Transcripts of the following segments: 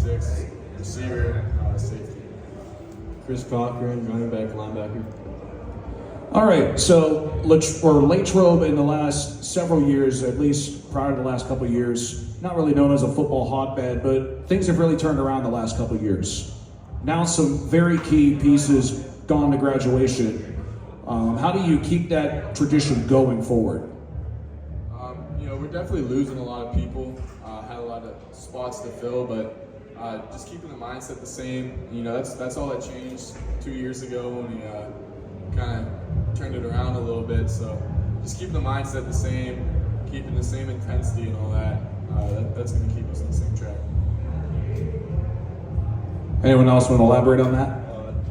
6, receiver, safety. Chris Cochran, running back, linebacker. All right, so Latrobe in the last several years, at least prior to the last couple of years, not really known as a football hotbed, but things have really turned around the last couple of years. Now some very key pieces gone to graduation. How do you keep that tradition going forward? We're definitely losing a lot of people. Had a lot of spots to fill, but just keeping the mindset the same. That's all that changed 2 years ago when we kind of turned it around a little bit. So just keeping the mindset the same, keeping the same intensity and all that. That's going to keep us on the same track. Anyone else want to elaborate on that?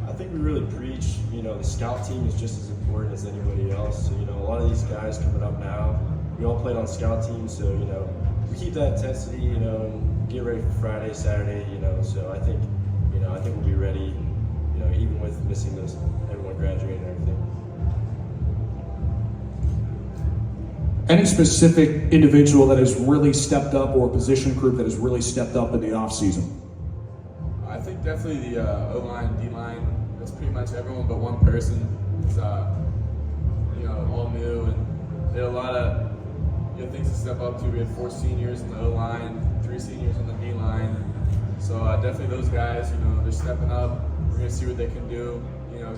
I think we really preach, the scout team is just as important as anybody else. So, a lot of these guys coming up now, we all played on scout teams, so, we keep that intensity, and get ready for Friday, Saturday, so I think we'll be ready, even with missing everyone graduating and everything. Any specific individual that has really stepped up or position group that has really stepped up in the offseason? I think definitely the O-line, D-line, that's pretty much everyone but one person is, all new, and they had a lot of things to step up to. We had 4 seniors in the O-line, 3 seniors in the D-line, so definitely those guys, they're stepping up. We're going to see what they can do,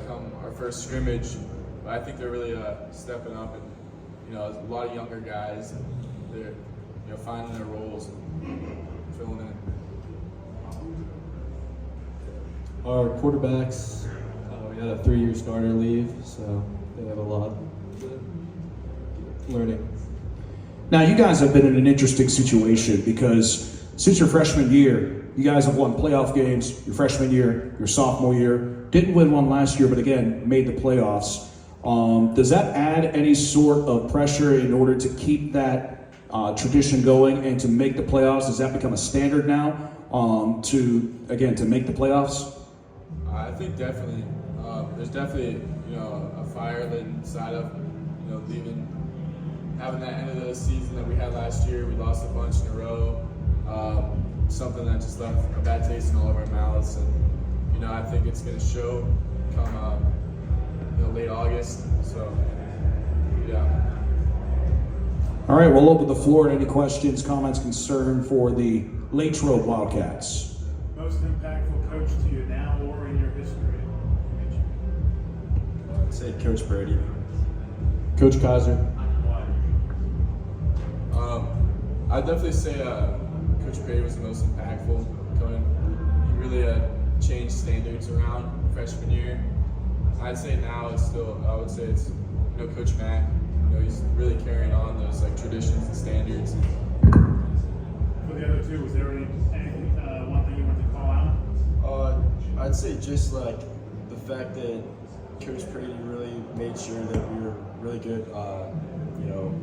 come our first scrimmage, but I think they're really stepping up, and a lot of younger guys, and they're finding their roles and filling in. Our quarterbacks, we had a 3-year starter leave, so they have a lot learning. Now, you guys have been in an interesting situation because since your freshman year, you guys have won playoff games your freshman year, your sophomore year, didn't win one last year, but again, made the playoffs. Does that add any sort of pressure in order to keep that tradition going and to make the playoffs? Does that become a standard now to make the playoffs? I think definitely. There's definitely, a fire lit inside of, leaving, having that end of the season that we had last year. We lost a bunch in a row. Something that just left a bad taste in all of our mouths. And, I think it's going to show come, late August. So, yeah. All right, we'll open the floor to any questions, comments, concern for the Latrobe Wildcats. Most impactful coach to you now or in your history? I'd say Coach Brady. Coach Kaiser. Why? I'd definitely say Coach Brady was the most impactful. He really changed standards around freshman year. I'd say now I would say it's Coach Mack. He's really carrying on those traditions and standards. For the other two, was there anything, one thing you wanted to call out? I'd say just the fact that Coach Brady really made sure that we were really good,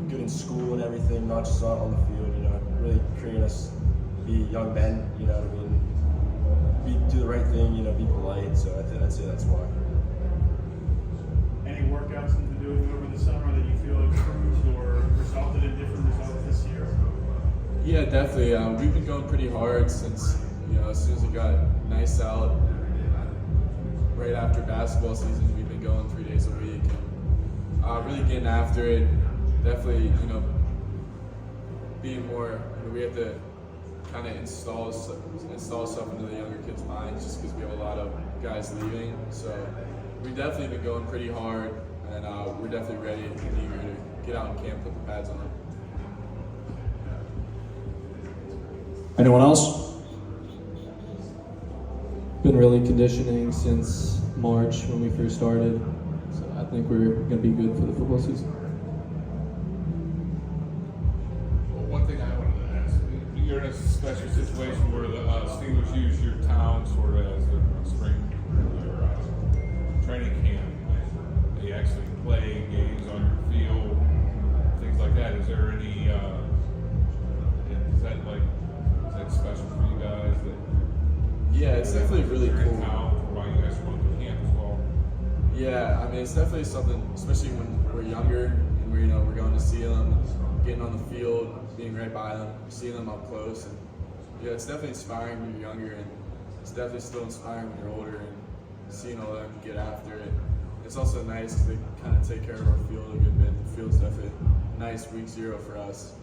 good in school and everything, not just on the field. Really creating us be young men. Do the right thing. Be polite. So I'd say that's why. Any workouts that you've been doing over the summer that you feel improved or resulted in different results this year? Yeah, definitely. We've been going pretty hard since, as soon as it got nice out, right after basketball season, we've been going 3 days a week. Really getting after it. Definitely, being more, we have to kind of install stuff into the younger kids' minds just because we have a lot of guys leaving. So we've definitely been going pretty hard, and we're definitely ready and eager to get out in camp, put the pads on. Anyone else? Been really conditioning since March when we first started, so I think we're going to be good for the football season. Well, one thing I wanted to ask, you're in a special situation where the Steelers use your town sort of as their spring training camp. They actually play games on your field, things like that. Is there any, is that special for you guys? Yeah, it's definitely really cool. Why you guys want to camp as well? Yeah, I mean, it's definitely something, especially when we're younger and we're going to see them, getting on the field, being right by them, seeing them up close, and yeah, it's definitely inspiring when you're younger, and it's definitely still inspiring when you're older, and seeing all them get after it. It's also nice because they kind of take care of our field a good bit. The field's definitely nice week 0 for us.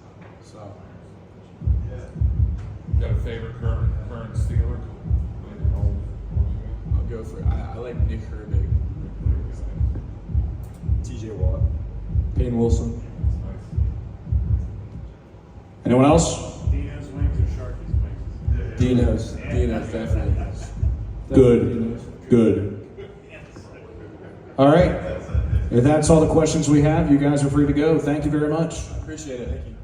So. You got a favorite current Steeler? I'll go for I like Nick Herbig. TJ Watt. Payne Wilson. Anyone else? Dino's wings or Sharky's wings? Dino's. Dino's definitely. Good. Good. All right. If that's all the questions we have, you guys are free to go. Thank you very much. Appreciate it. Thank you.